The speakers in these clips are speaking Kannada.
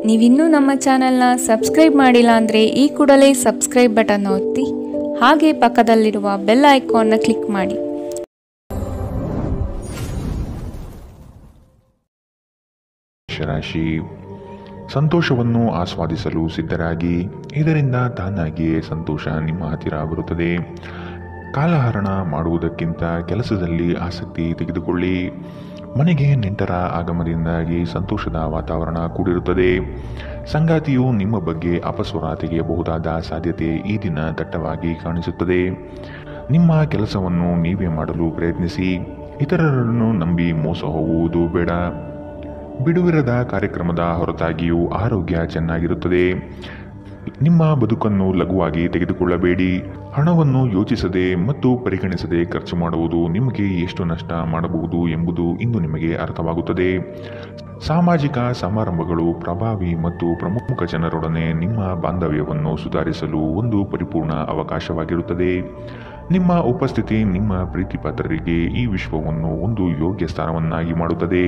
ನೀವಿನ್ನೂ ನಮ್ಮ ಚಾನೆಲ್ನ ಸಬ್ಸ್ಕ್ರೈಬ್ ಮಾಡಿಲ್ಲ ಅಂದರೆ ಈ ಕೂಡಲೇ ಸಬ್ಸ್ಕ್ರೈಬ್ ಬಟನ್ ಒತ್ತಿ ಹಾಗೆ ಪಕ್ಕದಲ್ಲಿರುವ ಬೆಲ್ ಐಕಾನ್ನ ಕ್ಲಿಕ್ ಮಾಡಿ. ರಾಶಿ ಸಂತೋಷವನ್ನು ಆಸ್ವಾದಿಸಲು ಸಿದ್ಧರಾಗಿ, ಇದರಿಂದ ತಾನಾಗಿಯೇ ಸಂತೋಷ ನಿಮ್ಮ ಹತ್ತಿರ ಬರುತ್ತದೆ. ಕಾಲಹರಣ ಮಾಡುವುದಕ್ಕಿಂತ ಕೆಲಸದಲ್ಲಿ ಆಸಕ್ತಿ ತೆಗೆದುಕೊಳ್ಳಿ. ಮನೆಗೆ ನೆಂಟರ ಆಗಮನದಿಂದಾಗಿ ಸಂತೋಷದ ವಾತಾವರಣ ಕೂಡಿರುತ್ತದೆ. ಸಂಗಾತಿಯು ನಿಮ್ಮ ಬಗ್ಗೆ ಅಪಸ್ವರ ತೆಗೆಯಬಹುದಾದ ಸಾಧ್ಯತೆ ಈ ದಿನ ದಟ್ಟವಾಗಿ ಕಾಣಿಸುತ್ತದೆ. ನಿಮ್ಮ ಕೆಲಸವನ್ನು ನೀವೇ ಮಾಡಲು ಪ್ರಯತ್ನಿಸಿ. ಇತರರನ್ನು ನಂಬಿ ಮೋಸ ಹೋಗುವುದು ಬೇಡ. ಬಿಡುವಿರದ ಕಾರ್ಯಕ್ರಮದ ಹೊರತಾಗಿಯೂ ಆರೋಗ್ಯ ಚೆನ್ನಾಗಿರುತ್ತದೆ. ನಿಮ್ಮ ಬದುಕನ್ನು ಲಘುವಾಗಿ ತೆಗೆದುಕೊಳ್ಳಬೇಡಿ. ಹಣವನ್ನು ಯೋಚಿಸದೆ ಮತ್ತು ಪರಿಗಣಿಸದೆ ಖರ್ಚು ಮಾಡುವುದು ನಿಮಗೆ ಎಷ್ಟು ನಷ್ಟ ಮಾಡಬಹುದು ಎಂಬುದು ಇಂದು ನಿಮಗೆ ಅರ್ಥವಾಗುತ್ತದೆ. ಸಾಮಾಜಿಕ ಸಮಾರಂಭಗಳು ಪ್ರಭಾವಿ ಮತ್ತು ಪ್ರಮುಖ ಜನರೊಡನೆ ನಿಮ್ಮ ಬಾಂಧವ್ಯವನ್ನು ಸುಧಾರಿಸಲು ಒಂದು ಪರಿಪೂರ್ಣ ಅವಕಾಶವಾಗಿರುತ್ತದೆ. ನಿಮ್ಮ ಉಪಸ್ಥಿತಿ ನಿಮ್ಮ ಪ್ರೀತಿಪಾತ್ರರಿಗೆ ಈ ವಿಶ್ವವನ್ನು ಒಂದು ಯೋಗ್ಯ ಸ್ಥಾನವನ್ನಾಗಿ ಮಾಡುತ್ತದೆ.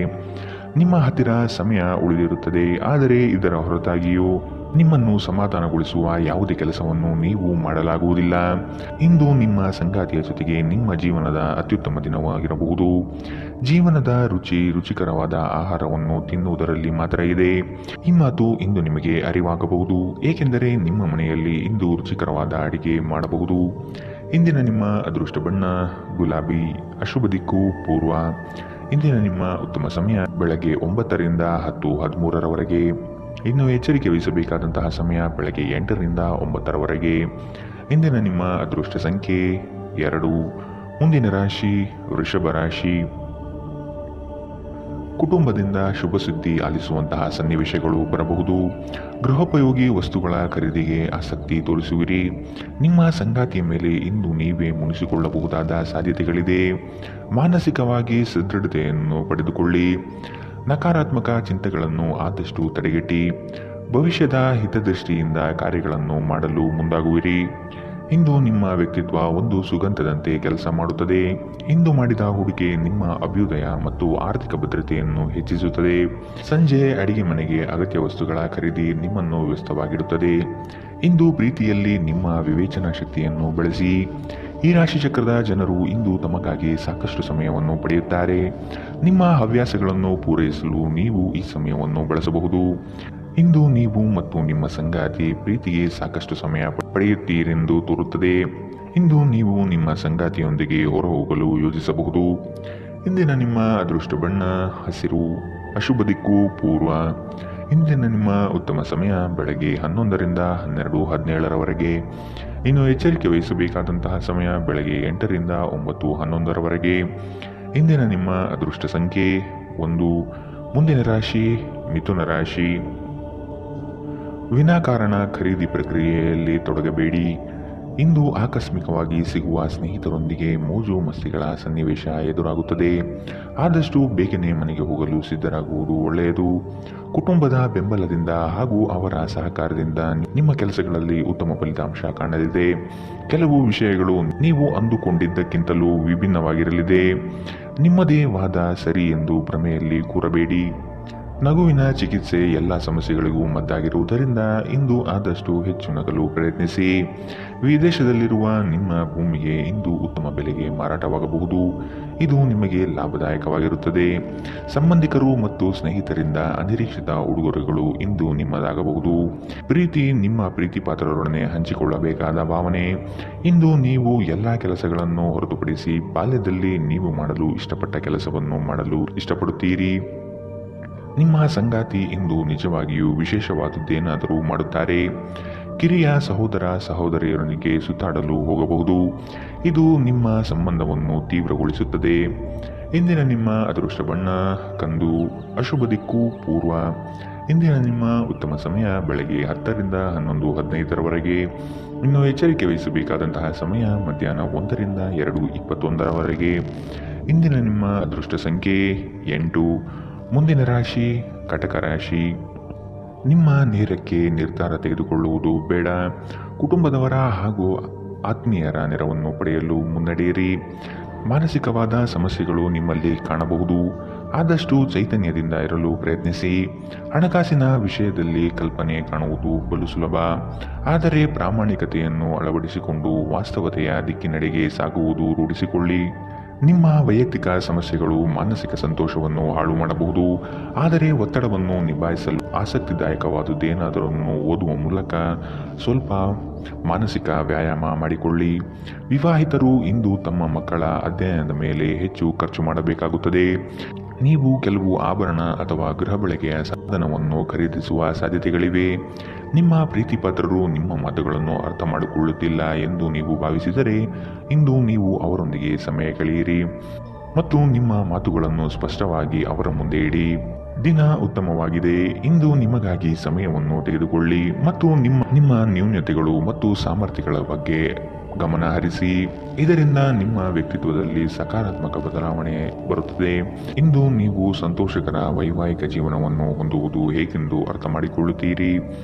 ನಿಮ್ಮ ಹತ್ತಿರ ಸಮಯ ಉಳಿದಿರುತ್ತದೆ, ಆದರೆ ಇದರ ಹೊರತಾಗಿಯೂ ನಿಮ್ಮನ್ನು ಸಮಾಧಾನಗೊಳಿಸುವ ಯಾವುದೇ ಕೆಲಸವನ್ನು ನೀವು ಮಾಡಲಾಗುವುದಿಲ್ಲ. ಇಂದು ನಿಮ್ಮ ಸಂಗಾತಿಯ ಜೊತೆಗೆ ನಿಮ್ಮ ಜೀವನದ ಅತ್ಯುತ್ತಮ ದಿನವಾಗಿರಬಹುದು. ಜೀವನದ ರುಚಿಕರವಾದ ಆಹಾರವನ್ನು ತಿನ್ನುವುದರಲ್ಲಿ ಮಾತ್ರ ಇದೆ. ಈ ಮಾತು ಇಂದು ನಿಮಗೆ ಅರಿವಾಗಬಹುದು, ಏಕೆಂದರೆ ನಿಮ್ಮ ಮನೆಯಲ್ಲಿ ಇಂದು ರುಚಿಕರವಾದ ಅಡಿಗೆ ಮಾಡಬಹುದು. ಇಂದಿನ ನಿಮ್ಮ ಅದೃಷ್ಟ ಬಣ್ಣ ಗುಲಾಬಿ. ಅಶುಭ ದಿಕ್ಕು ಪೂರ್ವ. ಇಂದಿನ ನಿಮ್ಮ ಉತ್ತಮ ಸಮಯ ಬೆಳಗ್ಗೆ 9ರಿಂದ 10:13ರವರೆಗೆ. ಇನ್ನು ಎಚ್ಚರಿಕೆ ವಹಿಸಬೇಕಾದಂತಹ ಸಮಯ ಬೆಳಗ್ಗೆ 8ರಿಂದ 9ರವರೆಗೆ. ಇಂದಿನ ನಿಮ್ಮ ಅದೃಷ್ಟ ಸಂಖ್ಯೆ 2. ಮುಂದಿನ ರಾಶಿ ವೃಷಭ ರಾಶಿ. ಕುಟುಂಬದಿಂದ ಶುಭ ಸುದ್ದಿ ಆಲಿಸುವಂತಹ ಸನ್ನಿವೇಶಗಳು ಬರಬಹುದು. ಗೃಹೋಪಯೋಗಿ ವಸ್ತುಗಳ ಖರೀದಿಗೆ ಆಸಕ್ತಿ ತೋರಿಸುವಿರಿ. ನಿಮ್ಮ ಸಂಗಾತಿಯ ಮೇಲೆ ಇಂದು ನೀವೇ ಮುನಿಸಿಕೊಳ್ಳಬಹುದಾದ ಸಾಧ್ಯತೆಗಳಿದೆ. ಮಾನಸಿಕವಾಗಿ ಸದೃಢತೆಯನ್ನು ಪಡೆದುಕೊಳ್ಳಿ. ನಕಾರಾತ್ಮಕ ಚಿಂತೆಗಳನ್ನು ಆದಷ್ಟು ತಡೆಗಟ್ಟಿ ಭವಿಷ್ಯದ ಹಿತದೃಷ್ಟಿಯಿಂದ ಕಾರ್ಯಗಳನ್ನು ಮಾಡಲು ಮುಂದಾಗುವಿರಿ. ಇಂದು ನಿಮ್ಮ ವ್ಯಕ್ತಿತ್ವ ಒಂದು ಸುಗಂಧದಂತೆ ಕೆಲಸ ಮಾಡುತ್ತದೆ. ಇಂದು ಮಾಡಿದ ಹೂಡಿಕೆ ನಿಮ್ಮ ಅಭ್ಯುದಯ ಮತ್ತು ಆರ್ಥಿಕ ಭದ್ರತೆಯನ್ನು ಹೆಚ್ಚಿಸುತ್ತದೆ. ಸಂಜೆ ಅಡಿಗೆ ಮನೆಗೆ ಅಗತ್ಯ ವಸ್ತುಗಳ ಖರೀದಿ ನಿಮ್ಮನ್ನು ವ್ಯಸ್ತವಾಗಿಡುತ್ತದೆ. ಇಂದು ಪ್ರೀತಿಯಲ್ಲಿ ನಿಮ್ಮ ವಿವೇಚನಾ ಶಕ್ತಿಯನ್ನು ಬಳಸಿ. ಈ ರಾಶಿ ಚಕ್ರದ ಜನರು ಇಂದು ತಮಗಾಗಿ ಸಾಕಷ್ಟು ಸಮಯವನ್ನು ಪಡೆಯುತ್ತಾರೆ. ನಿಮ್ಮ ಹವ್ಯಾಸಗಳನ್ನು ಪೂರೈಸಲು ನೀವು ಈ ಸಮಯವನ್ನು ಬಳಸಬಹುದು. ಇಂದು ನೀವು ಮತ್ತು ನಿಮ್ಮ ಸಂಗಾತಿ ಪ್ರೀತಿಗೆ ಸಾಕಷ್ಟು ಸಮಯ ಪಡೆಯುತ್ತೀರೆಂದು ತೋರುತ್ತದೆ. ಇಂದು ನೀವು ನಿಮ್ಮ ಸಂಗಾತಿಯೊಂದಿಗೆ ಹೊರಹೋಗಲು ಯೋಜಿಸಬಹುದು. ಇಂದಿನ ನಿಮ್ಮ ಅದೃಷ್ಟ ಬಣ್ಣ ಹಸಿರು. ಅಶುಭ ದಿಕ್ಕು ಪೂರ್ವ. ಇಂದಿನ ನಿಮ್ಮ ಉತ್ತಮ ಸಮಯ ಬೆಳಗ್ಗೆ 11ರಿಂದ 12:17ರವರೆಗೆ. ಇನ್ನು ಎಚ್ಚರಿಕೆ ವಹಿಸಬೇಕಾದಂತಹ ಸಮಯ ಬೆಳಗ್ಗೆ 8ರಿಂದ 9:11ರವರೆಗೆ. ಇಂದಿನ ನಿಮ್ಮ ಅದೃಷ್ಟ ಸಂಖ್ಯೆ 1. ಮುಂದಿನ ರಾಶಿ ಮಿಥುನ ರಾಶಿ. ವಿನಾಕಾರಣ ಖರೀದಿ ಪ್ರಕ್ರಿಯೆಯಲ್ಲಿ ತೊಡಗಬೇಡಿ. ಇಂದು ಆಕಸ್ಮಿಕವಾಗಿ ಸಿಗುವ ಸ್ನೇಹಿತರೊಂದಿಗೆ ಮೋಜು ಮಸ್ತಿಗಳ ಸನ್ನಿವೇಶ ಎದುರಾಗುತ್ತದೆ. ಆದಷ್ಟು ಬೇಗನೆ ಮನೆಗೆ ಹೋಗಲು ಸಿದ್ಧರಾಗುವುದು ಒಳ್ಳೆಯದು. ಕುಟುಂಬದ ಬೆಂಬಲದಿಂದ ಹಾಗೂ ಅವರ ಸಹಕಾರದಿಂದ ನಿಮ್ಮ ಕೆಲಸಗಳಲ್ಲಿ ಉತ್ತಮ ಫಲಿತಾಂಶ ಕಾಣಲಿದೆ. ಕೆಲವು ವಿಷಯಗಳು ನೀವು ಅಂದುಕೊಂಡಿದ್ದಕ್ಕಿಂತಲೂ ವಿಭಿನ್ನವಾಗಿರಲಿದೆ. ನಿಮ್ಮದೇ ವಾದ ಸರಿ ಎಂದು ಭ್ರಮೆಯಲ್ಲಿ ಕೂರಬೇಡಿ. ನಗುವಿನ ಚಿಕಿತ್ಸೆ ಎಲ್ಲ ಸಮಸ್ಯೆಗಳಿಗೂ ಮದ್ದಾಗಿರುವುದರಿಂದ ಇಂದು ಆದಷ್ಟು ಹೆಚ್ಚು ನಗಲು ಪ್ರಯತ್ನಿಸಿ. ವಿದೇಶದಲ್ಲಿರುವ ನಿಮ್ಮ ಭೂಮಿಗೆ ಇಂದು ಉತ್ತಮ ಬೆಲೆಗೆ ಮಾರಾಟವಾಗಬಹುದು. ಇದು ನಿಮಗೆ ಲಾಭದಾಯಕವಾಗಿರುತ್ತದೆ. ಸಂಬಂಧಿಕರು ಮತ್ತು ಸ್ನೇಹಿತರಿಂದ ಅನಿರೀಕ್ಷಿತ ಉಡುಗೊರೆಗಳು ಇಂದು ನಿಮ್ಮದಾಗಬಹುದು. ಪ್ರೀತಿ ನಿಮ್ಮ ಪ್ರೀತಿ ಪಾತ್ರರೊಡನೆ ಹಂಚಿಕೊಳ್ಳಬೇಕಾದ ಭಾವನೆ. ಇಂದು ನೀವು ಎಲ್ಲ ಕೆಲಸಗಳನ್ನು ಹೊರತುಪಡಿಸಿ ಬಾಲ್ಯದಲ್ಲಿ ನೀವು ಮಾಡಲು ಇಷ್ಟಪಟ್ಟ ಕೆಲಸವನ್ನು ಮಾಡಲು ಇಷ್ಟಪಡುತ್ತೀರಿ. ನಿಮ್ಮ ಸಂಗಾತಿ ಇಂದು ನಿಜವಾಗಿಯೂ ವಿಶೇಷವಾದದ್ದೇನಾದರೂ ಮಾಡುತ್ತಾರೆ. ಕಿರಿಯ ಸಹೋದರ ಸಹೋದರಿಯರೊಂದಿಗೆ ಸುತ್ತಾಡಲು ಹೋಗಬಹುದು. ಇದು ನಿಮ್ಮ ಸಂಬಂಧವನ್ನು ತೀವ್ರಗೊಳಿಸುತ್ತದೆ. ಇಂದಿನ ನಿಮ್ಮ ಅದೃಷ್ಟ ಬಣ್ಣ ಕಂದು. ಅಶುಭ ದಿಕ್ಕು ಪೂರ್ವ. ಇಂದಿನ ನಿಮ್ಮ ಉತ್ತಮ ಸಮಯ ಬೆಳಗ್ಗೆ 10ರಿಂದ 11:15ರವರೆಗೆ. ಇನ್ನು ಎಚ್ಚರಿಕೆ ವಹಿಸಬೇಕಾದಂತಹ ಸಮಯ ಮಧ್ಯಾಹ್ನ 1ರಿಂದ 2:21ರವರೆಗೆ. ಇಂದಿನ ನಿಮ್ಮ ಅದೃಷ್ಟ ಸಂಖ್ಯೆ 8. ಮುಂದಿನ ರಾಶಿ ಕಟಕ ರಾಶಿ. ನಿಮ್ಮ ನೇರಕ್ಕೆ ನಿರ್ಧಾರ ತೆಗೆದುಕೊಳ್ಳುವುದು ಬೇಡ. ಕುಟುಂಬದವರ ಹಾಗೂ ಆತ್ಮೀಯರ ನೆರವನ್ನು ಪಡೆಯಲು ಮುನ್ನಡೆಯಿರಿ. ಮಾನಸಿಕವಾದ ಸಮಸ್ಯೆಗಳು ನಿಮ್ಮಲ್ಲಿ ಕಾಣಬಹುದು. ಆದಷ್ಟು ಚೈತನ್ಯದಿಂದ ಇರಲು ಪ್ರಯತ್ನಿಸಿ. ಹಣಕಾಸಿನ ವಿಷಯದಲ್ಲಿ ಕಲ್ಪನೆ ಕಾಣುವುದು ಬಲು ಸುಲಭ, ಆದರೆ ಪ್ರಾಮಾಣಿಕತೆಯನ್ನು ಅಳವಡಿಸಿಕೊಂಡು ವಾಸ್ತವತೆಯ ದಿಕ್ಕಿನೆಡೆಗೆ ಸಾಗುವುದು ರೂಢಿಸಿಕೊಳ್ಳಿ. ನಿಮ್ಮ ವೈಯಕ್ತಿಕ ಸಮಸ್ಯೆಗಳು ಮಾನಸಿಕ ಸಂತೋಷವನ್ನು ಹಾಳು ಮಾಡಬಹುದು, ಆದರೆ ಒತ್ತಡವನ್ನು ನಿಭಾಯಿಸಲು ಆಸಕ್ತಿದಾಯಕವಾದುದೇನಾದರನ್ನು ಓದುವ ಮೂಲಕ ಸ್ವಲ್ಪ ಮಾನಸಿಕ ವ್ಯಾಯಾಮ ಮಾಡಿಕೊಳ್ಳಿ. ವಿವಾಹಿತರು ಇಂದು ತಮ್ಮ ಮಕ್ಕಳ ಅಧ್ಯಯನದ ಮೇಲೆ ಹೆಚ್ಚು ಖರ್ಚು ಮಾಡಬೇಕಾಗುತ್ತದೆ. ನೀವು ಕೆಲವು ಆಭರಣ ಅಥವಾ ಗೃಹ ಬಳಕೆಯ ಸಾಧನವನ್ನು ಖರೀದಿಸುವ ಸಾಧ್ಯತೆಗಳಿವೆ. ನಿಮ್ಮ ಪ್ರೀತಿಪಾತ್ರರು ನಿಮ್ಮ ಮಾತುಗಳನ್ನು ಅರ್ಥ ಮಾಡಿಕೊಳ್ಳುತ್ತಿಲ್ಲ ಎಂದು ನೀವು ಭಾವಿಸಿದರೆ ಇಂದು ನೀವು ಅವರೊಂದಿಗೆ ಸಮಯ ಕಳೆಯಿರಿ ಮತ್ತು ನಿಮ್ಮ ಮಾತುಗಳನ್ನು ಸ್ಪಷ್ಟವಾಗಿ ಅವರ ಮುಂದೆ ಇಡಿ. ದಿನ ಉತ್ತಮವಾಗಿದೆ. ಇಂದು ನಿಮಗಾಗಿ ಸಮಯವನ್ನು ತೆಗೆದುಕೊಳ್ಳಿ ಮತ್ತು ನಿಮ್ಮ ನ್ಯೂನತೆಗಳು ಮತ್ತು ಸಾಮರ್ಥ್ಯಗಳ ಬಗ್ಗೆ ಗಮನ ಹರಿಸಿ. ಇದರಿಂದ ನಿಮ್ಮ ವ್ಯಕ್ತಿತ್ವದಲ್ಲಿ ಸಕಾರಾತ್ಮಕ ಬದಲಾವಣೆ ಬರುತ್ತದೆ. ಇಂದು ನೀವು ಸಂತೋಷಕರ ವೈವಾಹಿಕ ಜೀವನವನ್ನು ಹೊಂದುವುದು ಹೇಗೆಂದು ಅರ್ಥ ಮಾಡಿಕೊಳ್ಳುತ್ತೀರಿ.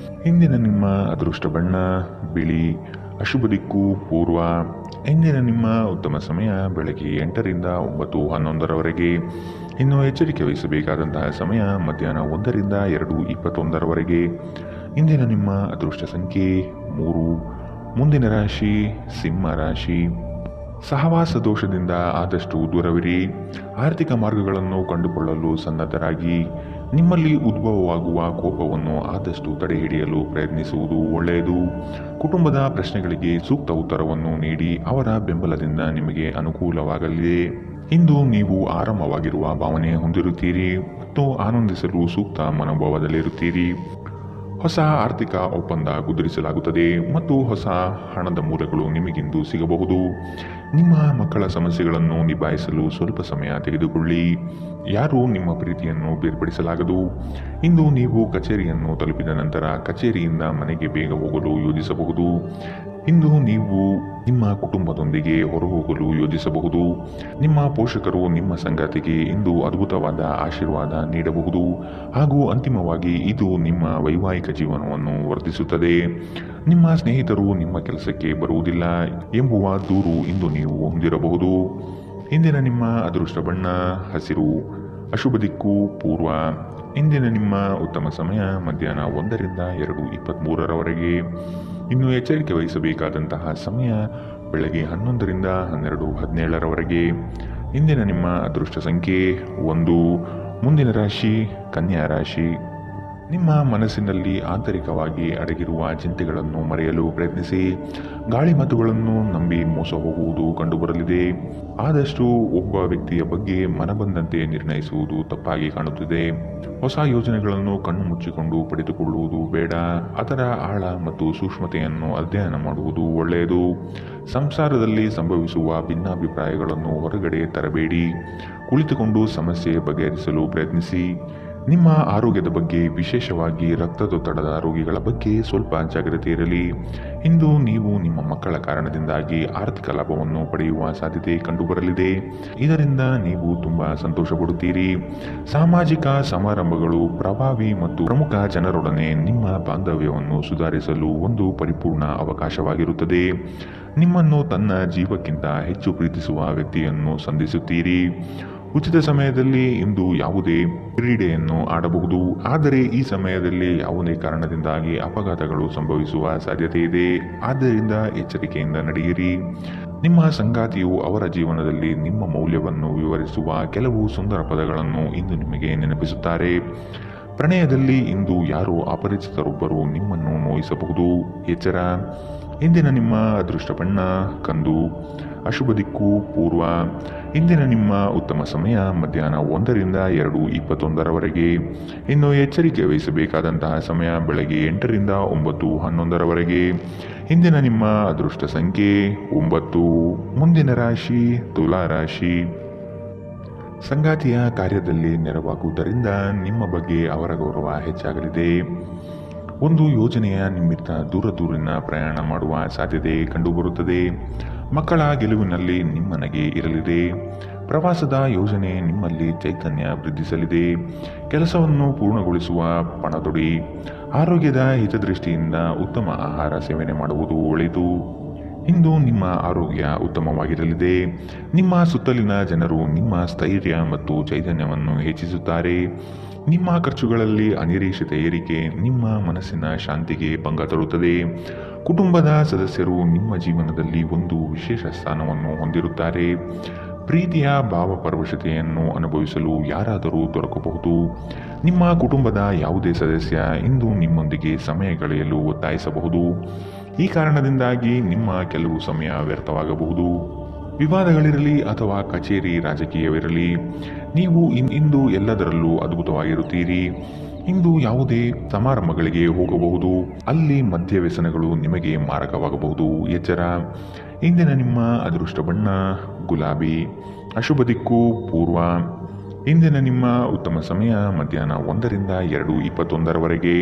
ಇಂದಿನ ನಿಮ್ಮ ಅದೃಷ್ಟ ಬಣ್ಣ ಬಿಳಿ, ಅಶುಭ ದಿಕ್ಕು ಪೂರ್ವ. ಇಂದಿನ ನಿಮ್ಮ ಉತ್ತಮ ಸಮಯ ಬೆಳಗ್ಗೆ 8ರಿಂದ 9:11ರವರೆಗೆ. ಇನ್ನು ಎಚ್ಚರಿಕೆ ವಹಿಸಬೇಕಾದಂತಹ ಸಮಯ ಮಧ್ಯಾಹ್ನ 1ರಿಂದ 2:21ರವರೆಗೆ. ಇಂದಿನ ನಿಮ್ಮ ಅದೃಷ್ಟ ಸಂಖ್ಯೆ 3. ಮುಂದಿನ ರಾಶಿ ಸಿಂಹ ರಾಶಿ. ಸಹವಾಸ ದೋಷದಿಂದ ಆದಷ್ಟು ದೂರವಿರಿ. ಆರ್ಥಿಕ ಮಾರ್ಗಗಳನ್ನು ಕಂಡುಕೊಳ್ಳಲು ಸನ್ನದ್ಧರಾಗಿ. ನಿಮ್ಮಲ್ಲಿ ಉದ್ಭವವಾಗುವ ಕೋಪವನ್ನು ಆದಷ್ಟು ತಡೆಹಿಡಿಯಲು ಪ್ರಯತ್ನಿಸುವುದು ಒಳ್ಳೆಯದು. ಕುಟುಂಬದ ಪ್ರಶ್ನೆಗಳಿಗೆ ಸೂಕ್ತ ಉತ್ತರವನ್ನು ನೀಡಿ ಅವರ ಬೆಂಬಲದಿಂದ ನಿಮಗೆ ಅನುಕೂಲವಾಗಲಿದೆ. ಇಂದು ನೀವು ಆರಾಮವಾಗಿರುವ ಭಾವನೆ ಹೊಂದಿರುತ್ತೀರಿ ಮತ್ತು ಆನಂದಿಸಲು ಸೂಕ್ತ ಮನೋಭಾವದಲ್ಲಿರುತ್ತೀರಿ. ಹೊಸ ಆರ್ಥಿಕ ಒಪ್ಪಂದ ಕುದುರಿಸಲಾಗುತ್ತದೆ ಮತ್ತು ಹೊಸ ಹಣದ ಮೂಲಗಳು ನಿಮಗಿಂದು ಸಿಗಬಹುದು. ನಿಮ್ಮ ಮಕ್ಕಳ ಸಮಸ್ಯೆಗಳನ್ನು ನಿಭಾಯಿಸಲು ಸ್ವಲ್ಪ ಸಮಯ ತೆಗೆದುಕೊಳ್ಳಿ. ಯಾರೂ ನಿಮ್ಮ ಪ್ರೀತಿಯನ್ನು ಬೇರ್ಪಡಿಸಲಾಗದು. ಇಂದು ನೀವು ಕಚೇರಿಯನ್ನು ತಲುಪಿದ ನಂತರ ಕಚೇರಿಯಿಂದ ಮನೆಗೆ ಬೇಗ ಹೋಗಲು ಯೋಜಿಸಬಹುದು. ಇಂದು ನೀವು ನಿಮ್ಮ ಕುಟುಂಬದೊಂದಿಗೆ ಹೊರಹೋಗಲು ಯೋಜಿಸಬಹುದು. ನಿಮ್ಮ ಪೋಷಕರು ನಿಮ್ಮ ಸಂಗಾತಿಗೆ ಇಂದು ಅದ್ಭುತವಾದ ಆಶೀರ್ವಾದ ನೀಡಬಹುದು ಹಾಗೂ ಅಂತಿಮವಾಗಿ ಇದು ನಿಮ್ಮ ವೈವಾಹಿಕ ಜೀವನವನ್ನು ವರ್ಧಿಸುತ್ತದೆ. ನಿಮ್ಮ ಸ್ನೇಹಿತರು ನಿಮ್ಮ ಕೆಲಸಕ್ಕೆ ಬರುವುದಿಲ್ಲ ಎಂಬುವ ದೂರು ಇಂದು ನೀವು ಹೊಂದಿರಬಹುದು. ಇಂದಿನ ನಿಮ್ಮ ಅದೃಷ್ಟ ಬಣ್ಣ ಹಸಿರು, ಅಶುಭ ದಿಕ್ಕು ಪೂರ್ವ. ಇಂದಿನ ನಿಮ್ಮ ಉತ್ತಮ ಸಮಯ ಮಧ್ಯಾಹ್ನ 1ರಿಂದ 2:23ರವರೆಗೆ. ಇನ್ನು ಎಚ್ಚರಿಕೆ ವಹಿಸಬೇಕಾದಂತಹ ಸಮಯ ಬೆಳಗ್ಗೆ 11ರಿಂದ 12:17ರವರೆಗೆ. ಇಂದಿನ ನಿಮ್ಮ ಅದೃಷ್ಟ ಸಂಖ್ಯೆ 1. ಮುಂದಿನ ರಾಶಿ ಕನ್ಯಾ ರಾಶಿ. ನಿಮ್ಮ ಮನಸ್ಸಿನಲ್ಲಿ ಆಂತರಿಕವಾಗಿ ಅಡಗಿರುವ ಚಿಂತೆಗಳನ್ನು ಮರೆಯಲು ಪ್ರಯತ್ನಿಸಿ. ಗಾಳಿ ಮಾತುಗಳನ್ನು ನಂಬಿ ಮೋಸ ಹೋಗುವುದು ಕಂಡುಬರಲಿದೆ. ಆದಷ್ಟು ಒಬ್ಬ ವ್ಯಕ್ತಿಯ ಬಗ್ಗೆ ಮನಬಂದಂತೆ ನಿರ್ಣಯಿಸುವುದು ತಪ್ಪಾಗಿ ಕಾಣುತ್ತಿದೆ. ಹೊಸ ಯೋಜನೆಗಳನ್ನು ಕಣ್ಣು ಮುಚ್ಚಿಕೊಂಡು ಪಡೆದುಕೊಳ್ಳುವುದು ಬೇಡ. ಅದರ ಆಳ ಮತ್ತು ಸೂಕ್ಷ್ಮತೆಯನ್ನು ಅಧ್ಯಯನ ಮಾಡುವುದು ಒಳ್ಳೆಯದು. ಸಂಸಾರದಲ್ಲಿ ಸಂಭವಿಸುವ ಭಿನ್ನಾಭಿಪ್ರಾಯಗಳನ್ನು ಹೊರಗಡೆ ತರಬೇಡಿ. ಕುಳಿತುಕೊಂಡು ಸಮಸ್ಯೆ ಬಗೆಹರಿಸಲು ಪ್ರಯತ್ನಿಸಿ. ನಿಮ್ಮ ಆರೋಗ್ಯದ ಬಗ್ಗೆ, ವಿಶೇಷವಾಗಿ ರಕ್ತದೊತ್ತಡದ ರೋಗಿಗಳ ಬಗ್ಗೆ ಸ್ವಲ್ಪ ಜಾಗ್ರತೆ ಇರಲಿ. ಇಂದು ನೀವು ನಿಮ್ಮ ಮಕ್ಕಳ ಕಾರಣದಿಂದಾಗಿ ಆರ್ಥಿಕ ಲಾಭವನ್ನು ಪಡೆಯುವ ಸಾಧ್ಯತೆ ಕಂಡುಬರಲಿದೆ. ಇದರಿಂದ ನೀವು ತುಂಬಾ ಸಂತೋಷ ಪಡುತ್ತೀರಿ. ಸಾಮಾಜಿಕ ಸಮಾರಂಭಗಳು ಪ್ರಭಾವಿ ಮತ್ತು ಪ್ರಮುಖ ಜನರೊಡನೆ ನಿಮ್ಮ ಬಾಂಧವ್ಯವನ್ನು ಸುಧಾರಿಸಲು ಒಂದು ಪರಿಪೂರ್ಣ ಅವಕಾಶವಾಗಿರುತ್ತದೆ. ನಿಮ್ಮನ್ನು ತನ್ನ ಜೀವಕ್ಕಿಂತ ಹೆಚ್ಚು ಪ್ರೀತಿಸುವ ವ್ಯಕ್ತಿಯನ್ನು ಸಂಧಿಸುತ್ತೀರಿ. ಉಚಿತ ಸಮಯದಲ್ಲಿ ಇಂದು ಯಾವುದೇ ಕ್ರೀಡೆಯನ್ನು ಆಡಬಹುದು, ಆದರೆ ಈ ಸಮಯದಲ್ಲಿ ಯಾವುದೇ ಕಾರಣದಿಂದಾಗಿ ಅಪಘಾತಗಳು ಸಂಭವಿಸುವ ಸಾಧ್ಯತೆ ಇದೆ. ಆದ್ದರಿಂದ ಎಚ್ಚರಿಕೆಯಿಂದ ನಡೆಯಿರಿ. ನಿಮ್ಮ ಸಂಗಾತಿಯು ಅವರ ಜೀವನದಲ್ಲಿ ನಿಮ್ಮ ಮೌಲ್ಯವನ್ನು ವಿವರಿಸುವ ಕೆಲವು ಸುಂದರ ಪದಗಳನ್ನು ಇಂದು ನಿಮಗೆ ನೆನಪಿಸುತ್ತಾರೆ. ಪ್ರಣಯದಲ್ಲಿ ಇಂದು ಯಾರೋ ಅಪರಿಚಿತರೊಬ್ಬರು ನಿಮ್ಮನ್ನು ನೋಯಿಸಬಹುದು. ಎಚ್ಚರ. ಇಂದಿನ ನಿಮ್ಮ ಅದೃಷ್ಟ ಬಣ್ಣ ಕಂದು, ಅಶುಭ ದಿಕ್ಕು ಪೂರ್ವ. ಇಂದಿನ ನಿಮ್ಮ ಉತ್ತಮ ಸಮಯ ಮಧ್ಯಾಹ್ನ 1ರಿಂದ 2:21ರವರೆಗೆ. ಇನ್ನು ಎಚ್ಚರಿಕೆ ವಹಿಸಬೇಕಾದಂತಹ ಸಮಯ ಬೆಳಗ್ಗೆ 8ರಿಂದ 9:11ರವರೆಗೆ. ಇಂದಿನ ನಿಮ್ಮ ಅದೃಷ್ಟ ಸಂಖ್ಯೆ 9. ಮುಂದಿನ ರಾಶಿ ತುಲಾ ರಾಶಿ. ಸಂಗಾತಿಯ ಕಾರ್ಯದಲ್ಲಿ ನೆರವಾಗುವುದರಿಂದ ನಿಮ್ಮ ಬಗ್ಗೆ ಅವರ ಗೌರವ ಹೆಚ್ಚಾಗಲಿದೆ. ಒಂದು ಯೋಜನೆಯ ನಿಮಿತ್ತ ದೂರಿನ ಪ್ರಯಾಣ ಮಾಡುವ ಸಾಧ್ಯತೆ ಕಂಡುಬರುತ್ತದೆ. ಮಕ್ಕಳ ಗೆಲುವಿನಲ್ಲಿ ನಿಮ್ಮ ನಗೆ ಇರಲಿದೆ. ಪ್ರವಾಸದ ಯೋಜನೆ ನಿಮ್ಮಲ್ಲಿ ಚೈತನ್ಯ ವೃದ್ಧಿಸಲಿದೆ. ಕೆಲಸವನ್ನು ಪೂರ್ಣಗೊಳಿಸುವ ಪಣತೊಡಿ. ಆರೋಗ್ಯದ ಹಿತದೃಷ್ಟಿಯಿಂದ ಉತ್ತಮ ಆಹಾರ ಸೇವನೆ ಮಾಡುವುದು ಒಳಿತು. ಇಂದು ನಿಮ್ಮ ಆರೋಗ್ಯ ಉತ್ತಮವಾಗಿರಲಿದೆ. ನಿಮ್ಮ ಸುತ್ತಲಿನ ಜನರು ನಿಮ್ಮ ಸ್ಥೈರ್ಯ ಮತ್ತು ಚೈತನ್ಯವನ್ನು ಹೆಚ್ಚಿಸುತ್ತಾರೆ. ನಿಮ್ಮ ಖರ್ಚುಗಳಲ್ಲಿ ಅನಿರೀಕ್ಷಿತ ಏರಿಕೆ ನಿಮ್ಮ ಮನಸ್ಸಿನ ಶಾಂತಿಗೆ ಭಂಗ ತರುತ್ತದೆ. ಕುಟುಂಬದ ಸದಸ್ಯರು ನಿಮ್ಮ ಜೀವನದಲ್ಲಿ ಒಂದು ವಿಶೇಷ ಸ್ಥಾನವನ್ನು ಹೊಂದಿರುತ್ತಾರೆ. ಪ್ರೀತಿಯ ಭಾವಪರವಶತೆಯನ್ನು ಅನುಭವಿಸಲು ಯಾರಾದರೂ ದೊರಕಬಹುದು. ನಿಮ್ಮ ಕುಟುಂಬದ ಯಾವುದೇ ಸದಸ್ಯ ಇಂದು ನಿಮ್ಮೊಂದಿಗೆ ಸಮಯ ಕಳೆಯಲು ಒತ್ತಾಯಿಸಬಹುದು. ಈ ಕಾರಣದಿಂದಾಗಿ ನಿಮ್ಮ ಕೆಲವು ಸಮಯ ವ್ಯರ್ಥವಾಗಬಹುದು. ವಿವಾದಗಳಿರಲಿ ಅಥವಾ ಕಚೇರಿ ರಾಜಕೀಯವಿರಲಿ, ನೀವು ಇಂದು ಎಲ್ಲದರಲ್ಲೂ ಅದ್ಭುತವಾಗಿರುತ್ತೀರಿ. ಇಂದು ಯಾವುದೇ ಸಮಾರಂಭಗಳಿಗೆ ಹೋಗಬಹುದು, ಅಲ್ಲಿ ಮದ್ಯ ವ್ಯಸನಗಳು ನಿಮಗೆ ಮಾರಕವಾಗಬಹುದು. ಎಚ್ಚರ. ಇಂದಿನ ನಿಮ್ಮ ಅದೃಷ್ಟ ಬಣ್ಣ ಗುಲಾಬಿ. ಅಶುಭ ದಿಕ್ಕು ಪೂರ್ವ. ಇಂದಿನ ನಿಮ್ಮ ಉತ್ತಮ ಸಮಯ ಮಧ್ಯಾಹ್ನ 1ರಿಂದ 2:21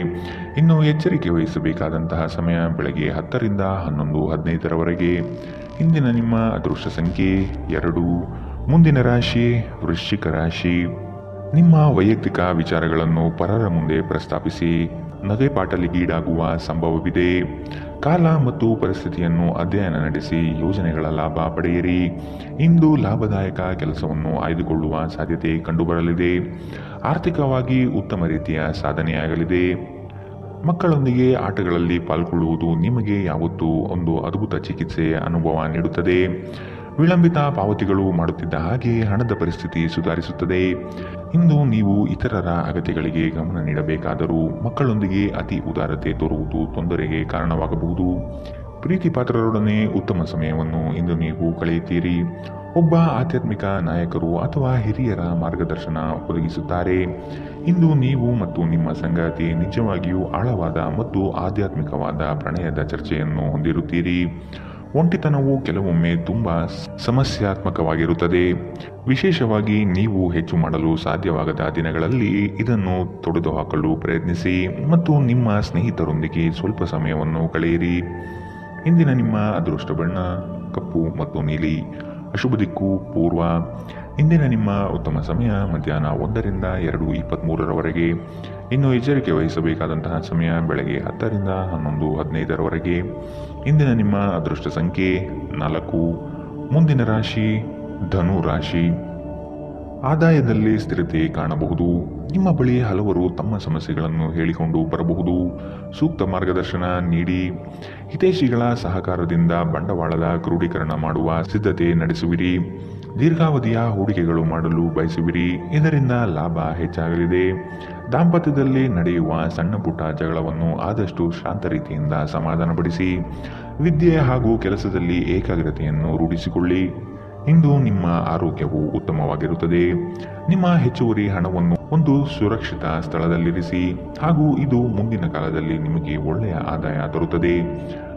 ಇನ್ನು ಎಚ್ಚರಿಕೆ ವಹಿಸಬೇಕಾದಂತಹ ಸಮಯ ಬೆಳಗ್ಗೆ 10ರಿಂದ 11:15 ಇಂದಿನ ನಿಮ್ಮ ಅದೃಷ್ಟ ಸಂಖ್ಯೆ 2. ಮುಂದಿನ ರಾಶಿ ವೃಶ್ಚಿಕ ರಾಶಿ. ನಿಮ್ಮ ವೈಯಕ್ತಿಕ ವಿಚಾರಗಳನ್ನು ಪರರ ಮುಂದೆ ಪ್ರಸ್ತಾಪಿಸಿ ನಗೆಪಾಟಲಿಗೀಡಾಗುವ ಸಂಭವವಿದೆ. ಕಾಲ ಮತ್ತು ಪರಿಸ್ಥಿತಿಯನ್ನು ಅಧ್ಯಯನ ನಡೆಸಿ ಯೋಜನೆಗಳ ಲಾಭ ಪಡೆಯಿರಿ. ಇಂದು ಲಾಭದಾಯಕ ಕೆಲಸವನ್ನು ಆಯ್ದುಕೊಳ್ಳುವ ಸಾಧ್ಯತೆ ಕಂಡುಬರಲಿದೆ. ಆರ್ಥಿಕವಾಗಿ ಉತ್ತಮ ರೀತಿಯ ಸಾಧನೆಯಾಗಲಿದೆ. ಮಕ್ಕಳೊಂದಿಗೆ ಆಟಗಳಲ್ಲಿ ಪಾಲ್ಗೊಳ್ಳುವುದು ನಿಮಗೆ ಯಾವತ್ತೂ ಒಂದು ಅದ್ಭುತ ಚಿಕಿತ್ಸೆಯ ಅನುಭವ ನೀಡುತ್ತದೆ. ವಿಳಂಬಿತ ಪಾವತಿಗಳು ಮಾಡುತ್ತಿದ್ದ ಹಾಗೆ ಹಣದ ಪರಿಸ್ಥಿತಿ ಸುಧಾರಿಸುತ್ತದೆ. ಇಂದು ನೀವು ಇತರರ ಅಗತ್ಯಗಳಿಗೆ ಗಮನ ನೀಡಬೇಕಾದರೂ ಮಕ್ಕಳೊಂದಿಗೆ ಅತಿ ಉದಾರತೆ ತೋರುವುದು ತೊಂದರೆಗೆ ಕಾರಣವಾಗಬಹುದು. ಪ್ರೀತಿ ಪಾತ್ರರೊಡನೆ ಉತ್ತಮ ಸಮಯವನ್ನು ಇಂದು ನೀವು ಕಳೆಯುತ್ತೀರಿ. ಒಬ್ಬ ಆಧ್ಯಾತ್ಮಿಕ ನಾಯಕರು ಅಥವಾ ಹಿರಿಯರ ಮಾರ್ಗದರ್ಶನ ಒದಗಿಸುತ್ತಾರೆ. ಇಂದು ನೀವು ಮತ್ತು ನಿಮ್ಮ ಸಂಗಾತಿ ನಿಜವಾಗಿಯೂ ಆಳವಾದ ಮತ್ತು ಆಧ್ಯಾತ್ಮಿಕವಾದ ಪ್ರಣಯದ ಚರ್ಚೆಯನ್ನು ಹೊಂದಿರುತ್ತೀರಿ. ಒಂಟಿತನವು ಕೆಲವೊಮ್ಮೆ ತುಂಬ ಸಮಸ್ಯಾತ್ಮಕವಾಗಿರುತ್ತದೆ. ವಿಶೇಷವಾಗಿ ನೀವು ಹೆಚ್ಚು ಮಾಡಲು ಸಾಧ್ಯವಾಗದ ದಿನಗಳಲ್ಲಿ ಇದನ್ನು ತೊಡೆದುಹಾಕಲು ಪ್ರಯತ್ನಿಸಿ ಮತ್ತು ನಿಮ್ಮ ಸ್ನೇಹಿತರೊಂದಿಗೆ ಸ್ವಲ್ಪ ಸಮಯವನ್ನು ಕಳೆಯಿರಿ. ಇಂದಿನ ನಿಮ್ಮ ಅದೃಷ್ಟ ಬಣ್ಣ ಕಪ್ಪು ಮತ್ತು ನೀಲಿ. ಅಶುಭ ದಿಕ್ಕು ಪೂರ್ವ. ಇಂದಿನ ನಿಮ್ಮ ಉತ್ತಮ ಸಮಯ ಮಧ್ಯಾಹ್ನ 1ರಿಂದ 2:23 ಇನ್ನು ಎಚ್ಚರಿಕೆ ವಹಿಸಬೇಕಾದಂತಹ ಸಮಯ ಬೆಳಗ್ಗೆ 10ರಿಂದ 11:15 ಇಂದಿನ ನಿಮ್ಮ ಅದೃಷ್ಟ ಸಂಖ್ಯೆ 4. ಮುಂದಿನ ರಾಶಿ ಧನು ರಾಶಿ. ಆದಾಯದಲ್ಲಿ ಸ್ಥಿರತೆ ಕಾಣಬಹುದು. ನಿಮ್ಮ ಬಳಿ ಹಲವರು ತಮ್ಮ ಸಮಸ್ಯೆಗಳನ್ನು ಹೇಳಿಕೊಂಡು ಬರಬಹುದು. ಸೂಕ್ತ ಮಾರ್ಗದರ್ಶನ ನೀಡಿ. ಹಿತೈಷಿಗಳ ಸಹಕಾರದಿಂದ ಬಂಡವಾಳದ ಕ್ರೋಢೀಕರಣ ಮಾಡುವ ಸಿದ್ಧತೆ ನಡೆಸುವಿರಿ. ದೀರ್ಘಾವಧಿಯ ಹೂಡಿಕೆಗಳು ಮಾಡಲು ಬಯಸುವಿರಿ. ಇದರಿಂದ ಲಾಭ ಹೆಚ್ಚಾಗಲಿದೆ. ದಾಂಪತ್ಯದಲ್ಲಿ ನಡೆಯುವ ಸಣ್ಣ ಪುಟ್ಟ ಜಗಳವನ್ನು ಆದಷ್ಟು ಶಾಂತ ರೀತಿಯಿಂದ ಸಮಾಧಾನಪಡಿಸಿ. ವಿದ್ಯೆ ಹಾಗೂ ಕೆಲಸದಲ್ಲಿ ಏಕಾಗ್ರತೆಯನ್ನು ರೂಢಿಸಿಕೊಳ್ಳಿ. ಇಂದು ನಿಮ್ಮ ಆರೋಗ್ಯವು ಉತ್ತಮವಾಗಿರುತ್ತದೆ. ನಿಮ್ಮ ಹೆಚ್ಚುವರಿ ಹಣವನ್ನು ಒಂದು ಸುರಕ್ಷಿತ ಸ್ಥಳದಲ್ಲಿರಿಸಿ ಹಾಗೂ ಇದು ಮುಂದಿನ ಕಾಲದಲ್ಲಿ ನಿಮಗೆ ಒಳ್ಳೆಯ ಆದಾಯ ತರುತ್ತದೆ.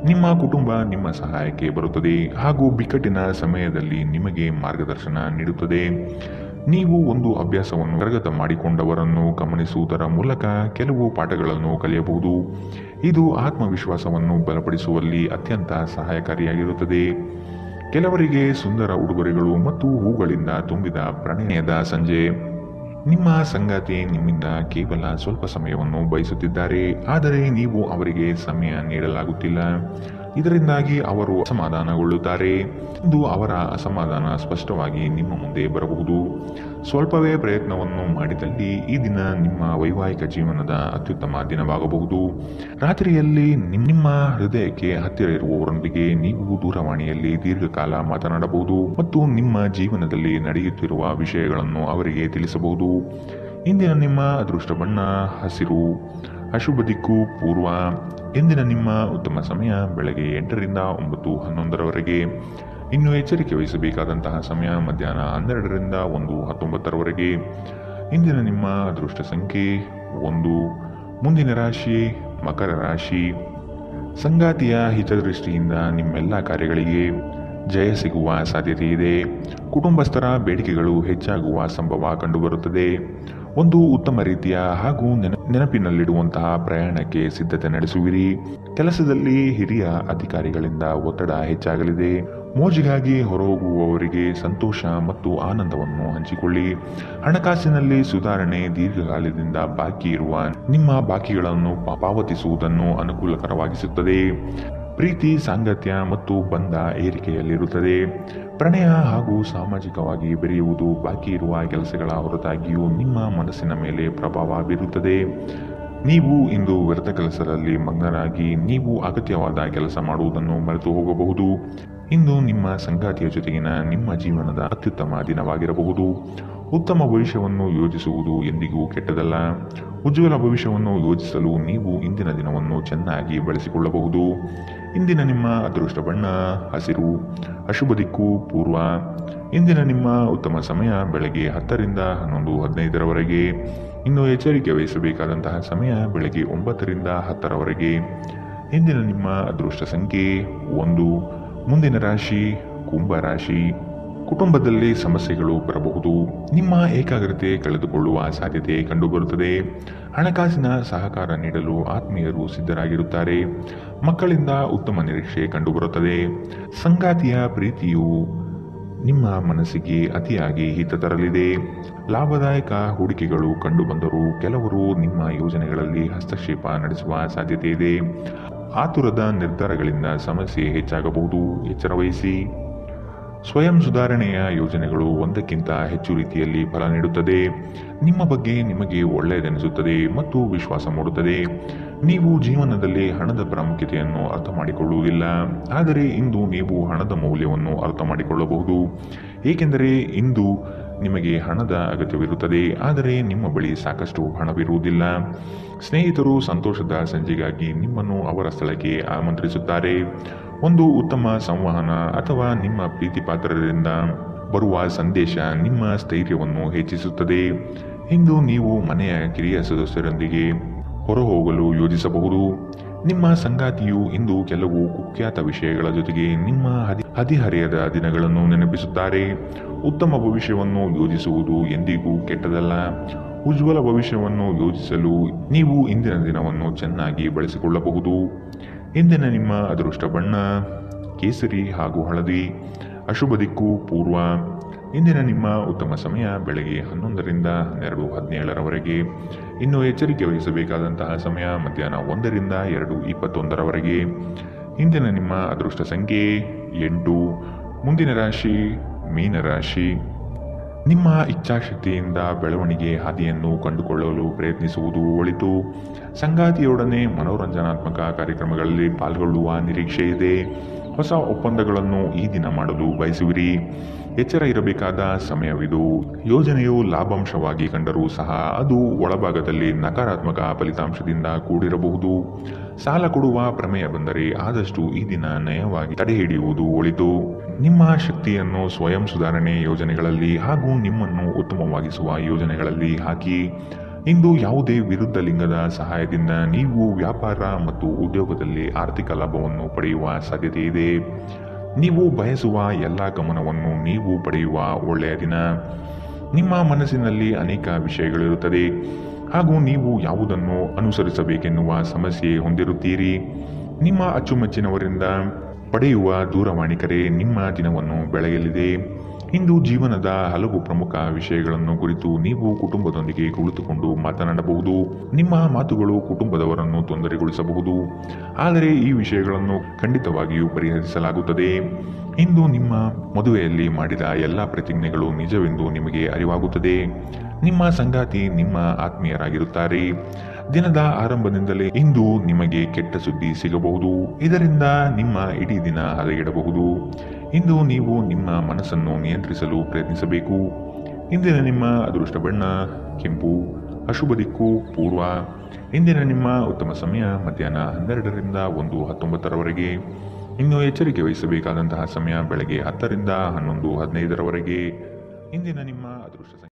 ನಿಮ್ಮ ಕುಟುಂಬ ನಿಮ್ಮ ಸಹಾಯಕ್ಕೆ ಬರುತ್ತದೆ ಹಾಗೂ ಬಿಕ್ಕಟ್ಟಿನ ಸಮಯದಲ್ಲಿ ನಿಮಗೆ ಮಾರ್ಗದರ್ಶನ ನೀಡುತ್ತದೆ. ನೀವು ಒಂದು ಅಭ್ಯಾಸವನ್ನು ಕರಗತ ಮಾಡಿಕೊಂಡವರನ್ನು ಗಮನಿಸುವುದರ ಮೂಲಕ ಕೆಲವು ಪಾಠಗಳನ್ನು ಕಲಿಯಬಹುದು. ಇದು ಆತ್ಮವಿಶ್ವಾಸವನ್ನು ಬಲಪಡಿಸುವಲ್ಲಿ ಅತ್ಯಂತ ಸಹಾಯಕಾರಿಯಾಗಿರುತ್ತದೆ. ಕೆಲವರಿಗೆ ಸುಂದರ ಉಡುಗೊರೆಗಳು ಮತ್ತು ಹೂಗಳಿಂದ ತುಂಬಿದ ಪ್ರಣಯದ ಸಂಜೆ. ನಿಮ್ಮ ಸಂಗಾತಿ ನಿಮ್ಮಿಂದ ಕೇವಲ ಸ್ವಲ್ಪ ಸಮಯವನ್ನು ಬಯಸುತ್ತಿದ್ದಾರೆ, ಆದರೆ ನೀವು ಅವರಿಗೆ ಸಮಯ ನೀಡಲಾಗುತ್ತಿಲ್ಲ. ಇದರಿಂದಾಗಿ ಅವರು ಅಸಮಾಧಾನಗೊಳ್ಳುತ್ತಾರೆ. ಇಂದು ಅವರ ಅಸಮಾಧಾನ ಸ್ಪಷ್ಟವಾಗಿ ನಿಮ್ಮ ಮುಂದೆ ಬರಬಹುದು. ಸ್ವಲ್ಪವೇ ಪ್ರಯತ್ನವನ್ನು ಮಾಡಿದಲ್ಲಿ ಈ ದಿನ ನಿಮ್ಮ ವೈವಾಹಿಕ ಜೀವನದ ಅತ್ಯುತ್ತಮ ದಿನವಾಗಬಹುದು. ರಾತ್ರಿಯಲ್ಲಿ ನಿಮ್ಮ ಹೃದಯಕ್ಕೆ ಹತ್ತಿರ ಇರುವವರೊಂದಿಗೆ ನೀವು ದೂರವಾಣಿಯಲ್ಲಿ ದೀರ್ಘಕಾಲ ಮಾತನಾಡಬಹುದು ಮತ್ತು ನಿಮ್ಮ ಜೀವನದಲ್ಲಿ ನಡೆಯುತ್ತಿರುವ ವಿಷಯಗಳನ್ನು ಅವರಿಗೆ ತಿಳಿಸಬಹುದು. ಇಂದಿನ ನಿಮ್ಮ ಅದೃಷ್ಟ ಬಣ್ಣ ಹಸಿರು. ಅಶುಭ ದಿಕ್ಕು ಪೂರ್ವ. ಇಂದಿನ ನಿಮ್ಮ ಉತ್ತಮ ಸಮಯ ಬೆಳಗ್ಗೆ 8ರಿಂದ 9:11 ಇನ್ನು ಎಚ್ಚರಿಕೆ ವಹಿಸಬೇಕಾದಂತಹ ಸಮಯ ಮಧ್ಯಾಹ್ನ 12ರಿಂದ 1:19 ಇಂದಿನ ನಿಮ್ಮ ಅದೃಷ್ಟ ಸಂಖ್ಯೆ 1. ಮುಂದಿನ ರಾಶಿ ಮಕರ ರಾಶಿ. ಸಂಗಾತಿಯ ಹಿತದೃಷ್ಟಿಯಿಂದ ನಿಮ್ಮೆಲ್ಲ ಕಾರ್ಯಗಳಿಗೆ ಜಯ ಸಿಗುವ ಸಾಧ್ಯತೆ ಇದೆ. ಕುಟುಂಬಸ್ಥರ ಬೇಡಿಕೆಗಳು ಹೆಚ್ಚಾಗುವ ಸಂಭವ ಕಂಡುಬರುತ್ತದೆ. ಒಂದು ಉತ್ತಮ ರೀತಿಯ ಹಾಗೂ ನೆನಪಿನಲ್ಲಿಡುವಂತಹ ಪ್ರಯಾಣಕ್ಕೆ ಸಿದ್ಧತೆ ನಡೆಸುವಿರಿ. ಕೆಲಸದಲ್ಲಿ ಹಿರಿಯ ಅಧಿಕಾರಿಗಳಿಂದ ಒತ್ತಡ ಹೆಚ್ಚಾಗಲಿದೆ. ಮೋಜಿಗಾಗಿ ಹೊರಹೋಗುವವರಿಗೆ ಸಂತೋಷ ಮತ್ತು ಆನಂದವನ್ನು ಹಂಚಿಕೊಳ್ಳಿ. ಹಣಕಾಸಿನಲ್ಲಿ ಸುಧಾರಣೆ. ದೀರ್ಘಕಾಲದಿಂದ ಬಾಕಿ ಇರುವ ನಿಮ್ಮ ಬಾಕಿಗಳನ್ನು ಪಾವತಿಸುವುದನ್ನು ಅನುಕೂಲಕರವಾಗಿಸುತ್ತದೆ. ಪ್ರೀತಿ, ಸಾಂಗತ್ಯ ಮತ್ತು ಬಂಧ ಏರಿಕೆಯಲ್ಲಿರುತ್ತದೆ. ಪ್ರಣಯ ಹಾಗೂ ಸಾಮಾಜಿಕವಾಗಿ ಬೆರೆಯುವುದು ಬಾಕಿ ಇರುವ ಕೆಲಸಗಳ ಹೊರತಾಗಿಯೂ ನಿಮ್ಮ ಮನಸ್ಸಿನ ಮೇಲೆ ಪ್ರಭಾವ ಬೀರುತ್ತದೆ. ನೀವು ಇಂದು ವ್ಯರ್ಥ ಕೆಲಸದಲ್ಲಿ ಮಗ್ನರಾಗಿ ನೀವು ಅಗತ್ಯವಾದ ಕೆಲಸ ಮಾಡುವುದನ್ನು ಮರೆತು ಹೋಗಬಹುದು. ಇಂದು ನಿಮ್ಮ ಸಂಗಾತಿಯ ಜೊತೆಗಿನ ನಿಮ್ಮ ಜೀವನದ ಅತ್ಯುತ್ತಮ ದಿನವಾಗಿರಬಹುದು. ಉತ್ತಮ ಭವಿಷ್ಯವನ್ನು ಯೋಜಿಸುವುದು ಎಂದಿಗೂ ಕೆಟ್ಟದಲ್ಲ. ಉಜ್ವಲ ಭವಿಷ್ಯವನ್ನು ಯೋಜಿಸಲು ನೀವು ಇಂದಿನ ದಿನವನ್ನು ಚೆನ್ನಾಗಿ ಬಳಸಿಕೊಳ್ಳಬಹುದು. ಇಂದಿನ ನಿಮ್ಮ ಅದೃಷ್ಟ ಬಣ್ಣ ಹಸಿರು, ಅಶುಭ ದಿಕ್ಕು ಪೂರ್ವ. ಇಂದಿನ ನಿಮ್ಮ ಉತ್ತಮ ಸಮಯ ಬೆಳಗ್ಗೆ 10 ರಿಂದ 11:15 ಇನ್ನು ಎಚ್ಚರಿಕೆ ವಹಿಸಬೇಕಾದಂತಹ ಸಮಯ ಬೆಳಗ್ಗೆ 9 ರಿಂದ 10 ಇಂದಿನ ನಿಮ್ಮ ಅದೃಷ್ಟ ಸಂಖ್ಯೆ 1. ಮುಂದಿನ ರಾಶಿ ಕುಂಭ ರಾಶಿ. ಕುಟುಂಬದಲ್ಲಿ ಸಮಸ್ಯೆಗಳು ಬರಬಹುದು. ನಿಮ್ಮ ಏಕಾಗ್ರತೆ ಕಳೆದುಕೊಳ್ಳುವ ಸಾಧ್ಯತೆ ಕಂಡುಬರುತ್ತದೆ. ಹಣಕಾಸಿನ ಸಹಕಾರ ನೀಡಲು ಆತ್ಮೀಯರು ಸಿದ್ಧರಾಗಿರುತ್ತಾರೆ. ಮಕ್ಕಳಿಂದ ಉತ್ತಮ ನಿರೀಕ್ಷೆ ಕಂಡುಬರುತ್ತದೆ. ಸಂಗಾತಿಯ ಪ್ರೀತಿಯು ನಿಮ್ಮ ಮನಸ್ಸಿಗೆ ಅತಿಯಾಗಿ ಹಿತ ತರಲಿದೆ. ಲಾಭದಾಯಕ ಹೂಡಿಕೆಗಳು ಕಂಡುಬಂದರೂ ಕೆಲವರು ನಿಮ್ಮ ಯೋಜನೆಗಳಲ್ಲಿ ಹಸ್ತಕ್ಷೇಪ ನಡೆಸುವ ಸಾಧ್ಯತೆ ಇದೆ. ಆತುರದ ನಿರ್ಧಾರಗಳಿಂದ ಸಮಸ್ಯೆ ಹೆಚ್ಚಾಗಬಹುದು. ಎಚ್ಚರ ವಹಿಸಿ. ಸ್ವಯಂ ಸುಧಾರಣೆಯ ಯೋಜನೆಗಳು ಒಂದಕ್ಕಿಂತ ಹೆಚ್ಚು ರೀತಿಯಲ್ಲಿ ಫಲ ನೀಡುತ್ತದೆ. ನಿಮ್ಮ ಬಗ್ಗೆ ನಿಮಗೆ ಒಳ್ಳೆಯದೆನಿಸುತ್ತದೆ ಮತ್ತು ವಿಶ್ವಾಸ ಮೂಡುತ್ತದೆ. ನೀವು ಜೀವನದಲ್ಲಿ ಹಣದ ಪ್ರಾಮುಖ್ಯತೆಯನ್ನು ಅರ್ಥ ಮಾಡಿಕೊಳ್ಳುವುದಿಲ್ಲ, ಆದರೆ ಇಂದು ನೀವು ಹಣದ ಮೌಲ್ಯವನ್ನು ಅರ್ಥ ಮಾಡಿಕೊಳ್ಳಬಹುದು. ಏಕೆಂದರೆ ಇಂದು ನಿಮಗೆ ಹಣದ ಅಗತ್ಯವಿರುತ್ತದೆ, ಆದರೆ ನಿಮ್ಮ ಬಳಿ ಸಾಕಷ್ಟು ಹಣವಿರುವುದಿಲ್ಲ. ಸ್ನೇಹಿತರು ಸಂತೋಷದ ಸಂಜೆಗಾಗಿ ನಿಮ್ಮನ್ನು ಅವರ ಸ್ಥಳಕ್ಕೆ ಆಮಂತ್ರಿಸುತ್ತಾರೆ. ಒಂದು ಉತ್ತಮ ಸಂವಹನ ಅಥವಾ ನಿಮ್ಮ ಪ್ರೀತಿಪಾತ್ರರಿಂದ ಬರುವ ಸಂದೇಶ ನಿಮ್ಮ ಸ್ಥೈರ್ಯವನ್ನು ಹೆಚ್ಚಿಸುತ್ತದೆ. ಇಂದು ನೀವು ಮನೆಯ ಕಿರಿಯ ಸದಸ್ಯರೊಂದಿಗೆ ಹೊರಹೋಗಲು ಯೋಜಿಸಬಹುದು. ನಿಮ್ಮ ಸಂಗಾತಿಯು ಇಂದು ಕೆಲವು ಕುಖ್ಯಾತ ವಿಷಯಗಳ ಜೊತೆಗೆ ನಿಮ್ಮ ಹದಿಹರೆಯದ ದಿನಗಳನ್ನು ನೆನಪಿಸುತ್ತಾರೆ. ಉತ್ತಮ ಭವಿಷ್ಯವನ್ನು ಯೋಜಿಸುವುದು ಎಂದಿಗೂ ಕೆಟ್ಟದಲ್ಲ. ಉಜ್ವಲ ಭವಿಷ್ಯವನ್ನು ಯೋಜಿಸಲು ನೀವು ಇಂದಿನ ದಿನವನ್ನು ಚೆನ್ನಾಗಿ ಬಳಸಿಕೊಳ್ಳಬಹುದು. ಇಂದಿನ ನಿಮ್ಮ ಅದೃಷ್ಟ ಬಣ್ಣ ಕೇಸರಿ ಹಾಗೂ ಹಳದಿ, ಅಶುಭ ದಿಕ್ಕು ಪೂರ್ವ. ಇಂದಿನ ನಿಮ್ಮ ಉತ್ತಮ ಸಮಯ ಬೆಳಗ್ಗೆ 11 ರಿಂದ 12:17 ಇನ್ನು ಎಚ್ಚರಿಕೆ ವಹಿಸಬೇಕಾದಂತಹ ಸಮಯ ಮಧ್ಯಾಹ್ನ 1 ರಿಂದ 2:21 ಇಂದಿನ ನಿಮ್ಮ ಅದೃಷ್ಟ ಸಂಖ್ಯೆ 8. ಮುಂದಿನ ರಾಶಿ ಮೀನರಾಶಿ. ನಿಮ್ಮ ಇಚ್ಛಾಶಕ್ತಿಯಿಂದ ಬೆಳವಣಿಗೆ ಹಾದಿಯನ್ನು ಕಂಡುಕೊಳ್ಳಲು ಪ್ರಯತ್ನಿಸುವುದು ಒಳಿತು. ಸಂಗಾತಿಯೊಡನೆ ಮನೋರಂಜನಾತ್ಮಕ ಕಾರ್ಯಕ್ರಮಗಳಲ್ಲಿ ಪಾಲ್ಗೊಳ್ಳುವ ನಿರೀಕ್ಷೆ ಇದೆ. ಹೊಸ ಒಪ್ಪಂದಗಳನ್ನು ಈ ದಿನ ಮಾಡಲು ಬಯಸುವಿರಿ. ಎಚ್ಚರ ಇರಬೇಕಾದ ಸಮಯವಿದು. ಯೋಜನೆಯು ಲಾಭಾಂಶವಾಗಿ ಕಂಡರೂ ಸಹ ಅದು ಒಳಭಾಗದಲ್ಲಿ ನಕಾರಾತ್ಮಕ ಫಲಿತಾಂಶದಿಂದ ಕೂಡಿರಬಹುದು. ಸಾಲ ಕೊಡುವ ಪ್ರಮೇಯ ಬಂದರೆ ಆದಷ್ಟು ಈ ದಿನ ನಯವಾಗಿ ತಡೆಹಿಡಿಯುವುದು ಒಳಿತು. ನಿಮ್ಮ ಶಕ್ತಿಯನ್ನು ಸ್ವಯಂ ಸುಧಾರಣೆ ಯೋಜನೆಗಳಲ್ಲಿ ಹಾಗೂ ನಿಮ್ಮನ್ನು ಉತ್ತಮವಾಗಿಸುವ ಯೋಜನೆಗಳಲ್ಲಿ ಹಾಕಿ. ಇಂದು ಯಾವುದೇ ವಿರುದ್ಧ ಲಿಂಗದ ಸಹಾಯದಿಂದ ನೀವು ವ್ಯಾಪಾರ ಮತ್ತು ಉದ್ಯೋಗದಲ್ಲಿ ಆರ್ಥಿಕ ಲಾಭವನ್ನು ಪಡೆಯುವ ಸಾಧ್ಯತೆ ಇದೆ. ನೀವು ಬಯಸುವ ಎಲ್ಲ ಗಮನವನ್ನು ನೀವು ಪಡೆಯುವ ಒಳ್ಳೆಯ ದಿನ. ನಿಮ್ಮ ಮನಸ್ಸಿನಲ್ಲಿ ಅನೇಕ ವಿಷಯಗಳಿರುತ್ತದೆ ಹಾಗೂ ನೀವು ಯಾವುದನ್ನು ಅನುಸರಿಸಬೇಕೆನ್ನುವ ಸಮಸ್ಯೆ ಹೊಂದಿರುತ್ತೀರಿ. ನಿಮ್ಮ ಅಚ್ಚುಮೆಚ್ಚಿನವರಿಂದ ಪಡೆಯುವ ದೂರವಾಣಿ ಕರೆ ನಿಮ್ಮ ದಿನವನ್ನು ಬೆಳೆಯಲಿದೆ. ಇಂದು ಜೀವನದ ಹಲವು ಪ್ರಮುಖ ವಿಷಯಗಳನ್ನು ಕುರಿತು ನೀವು ಕುಟುಂಬದೊಂದಿಗೆ ಕುಳಿತುಕೊಂಡು ಮಾತನಾಡಬಹುದು. ನಿಮ್ಮ ಮಾತುಗಳು ಕುಟುಂಬದವರನ್ನು ತೊಂದರೆಗೊಳಿಸಬಹುದು, ಆದರೆ ಈ ವಿಷಯಗಳನ್ನು ಖಂಡಿತವಾಗಿಯೂ ಪರಿಹರಿಸಲಾಗುತ್ತದೆ. ಇಂದು ನಿಮ್ಮ ಮದುವೆಯಲ್ಲಿ ಮಾಡಿದ ಎಲ್ಲ ಪ್ರತಿಜ್ಞೆಗಳು ನಿಜವೆಂದು ನಿಮಗೆ ಅರಿವಾಗುತ್ತದೆ. ನಿಮ್ಮ ಸಂಗಾತಿ ನಿಮ್ಮ ಆತ್ಮೀಯರಾಗಿರುತ್ತಾರೆ. ದಿನದ ಆರಂಭದಿಂದಲೇ ಇಂದು ನಿಮಗೆ ಕೆಟ್ಟ ಸುದ್ದಿ ಸಿಗಬಹುದು. ಇದರಿಂದ ನಿಮ್ಮ ಇಡೀ ದಿನ ಹದಗೆಡಬಹುದು. ಇಂದು ನೀವು ನಿಮ್ಮ ಮನಸ್ಸನ್ನು ನಿಯಂತ್ರಿಸಲು ಪ್ರಯತ್ನಿಸಬೇಕು. ಇಂದಿನ ನಿಮ್ಮ ಅದೃಷ್ಟ ಬಣ್ಣ ಕೆಂಪು, ಅಶುಭ ದಿಕ್ಕು ಪೂರ್ವ. ಇಂದಿನ ನಿಮ್ಮ ಉತ್ತಮ ಸಮಯ ಮಧ್ಯಾಹ್ನ 12 ರಿಂದ 1:19 ಇನ್ನು ಎಚ್ಚರಿಕೆ ವಹಿಸಬೇಕಾದಂತಹ ಸಮಯ ಬೆಳಗ್ಗೆ 10 ರಿಂದ 11:15 ಇಂದಿನ ನಿಮ್ಮ ಅದೃಷ್ಟ